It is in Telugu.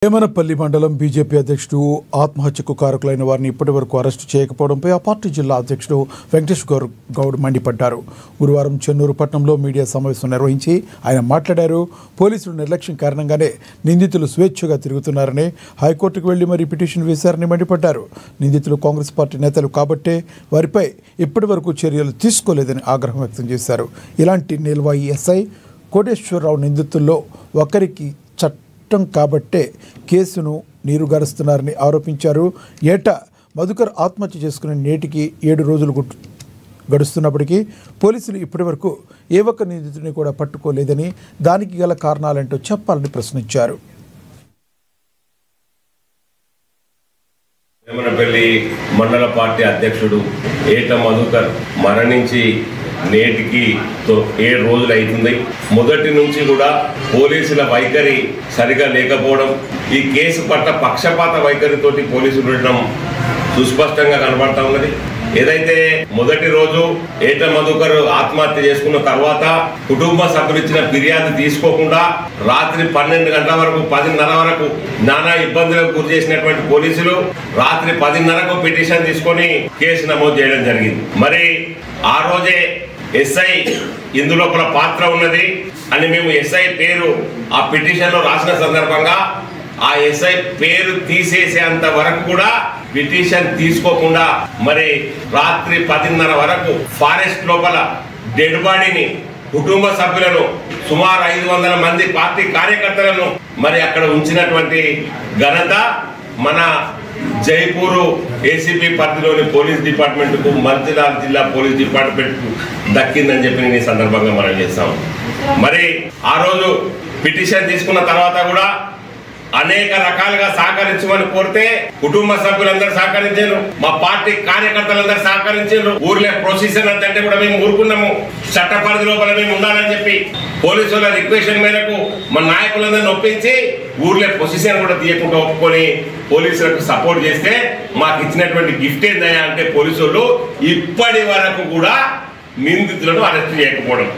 వేమనపల్లి మండలం బీజేపీ అధ్యక్షుడు ఆత్మహత్యకు కారకులైన వారిని ఇప్పటివరకు అరెస్టు చేయకపోవడంపై ఆ పార్టీ జిల్లా అధ్యక్షుడు వెంకటేష్ గౌడ్ మండిపడ్డారు. గురువారం చెన్నూరు పట్టణంలో మీడియా సమావేశం నిర్వహించి ఆయన మాట్లాడారు. పోలీసుల నిర్లక్ష్యం కారణంగానే నిందితులు స్వేచ్ఛగా తిరుగుతున్నారని, హైకోర్టుకు వెళ్లి మరీ పిటిషన్ వేశారని మండిపడ్డారు. నిందితులు కాంగ్రెస్ పార్టీ నేతలు కాబట్టే వారిపై ఇప్పటివరకు చర్యలు తీసుకోలేదని ఆగ్రహం వ్యక్తం చేశారు. ఇలాంటి నిల్వాయి ఎస్ఐ కోటేశ్వరరావు నిందితుల్లో ఒకరికి కాబట్టే కేసును నీరుగారుస్తున్నారని ఆరోపించారు. ఏటా మధుకర్ ఆత్మహత్య చేసుకునే నేటికి 7 రోజులు గడుస్తున్నప్పటికీ పోలీసులు ఇప్పటివరకు ఏ ఒక్క నిందితుడిని కూడా పట్టుకోలేదని, దానికి గల కారణాలేంటో చెప్పాలని ప్రశ్నించారు. వేమనపల్లి మండల పార్టీ అధ్యక్షుడు ఏట మధుకర్ మరణించి నేటికి 7 రోజులు అవుతుంది. మొదటి నుంచి కూడా పోలీసుల వైఖరి సరిగా లేకపోవడం, ఈ కేసు పట్ల పక్షపాత వైఖరితోటి పోలీసులు ఉండడం సుస్పష్టంగా కనబడతా ఉన్నది. ఏదైతే మొదటి రోజు ఏట మధుకర్ ఆత్మహత్య చేసుకున్న తర్వాత కుటుంబ సభ్యులు ఇచ్చిన ఫిర్యాదు తీసుకోకుండా రాత్రి 12 గంటల వరకు 10:30 వరకు నానా ఇబ్బందులకు గురి చేసినటువంటి పోలీసులు రాత్రి 10:30కు పిటిషన్ తీసుకొని కేసు నమోదు చేయడం జరిగింది. మరి ఆ రోజే ఎస్ఐ ఇందులో పాత్ర ఉన్నది అని మేము ఎస్ఐ పేరు ఆ పిటిషన్ లో రాసిన సందర్భంగా ఆ ఎస్ఐ పేరు తీసేసేంత వరకు కూడా పిటిషన్ తీసుకోకుండా మరి రాత్రి 10:30 వరకు ఫారెస్ట్ లోపల డెడ్ బాడీని, కుటుంబ సభ్యులను, సుమారు 500 మంది పార్టీ కార్యకర్తలను మరి అక్కడ ఉంచినటువంటి ఘనత మన జైపూరు ఏసీపీ పరిధిలోని పోలీస్ డిపార్ట్మెంట్కు, మంచిర్యాల జిల్లా పోలీస్ డిపార్ట్మెంట్కు దక్కిందని చెప్పి నేను ఈ సందర్భంగా మనం చేస్తాం. మరి ఆ రోజు పిటిషన్ తీసుకున్న తర్వాత కూడా అనేక రకాలుగా సహకరించమని కోరితే కుటుంబ సభ్యులందరూ సహకరించారు, మా పార్టీ కార్యకర్తలందరూ సహకరించారు. ఊర్లే ప్రొసీజర్ అంటే కూడా మేము ఊరుకున్నాము, చట్ట పరిధి లోపల మేము ఉండాలని చెప్పి పోలీసుల రిక్వెస్ట్ మేరకు మా నాయకులందరినీ ఒప్పించి ఊర్లే పొజిషన్ కూడా తీయకుండా ఒప్పుకొని పోలీసులకు సపోర్ట్ చేస్తే మాకు ఇచ్చినటువంటి గిఫ్ట్ ఏందయ్యా అంటే పోలీసులు ఇప్పటి వరకు కూడా నిందితులను అరెస్ట్ చేయకపోవడం.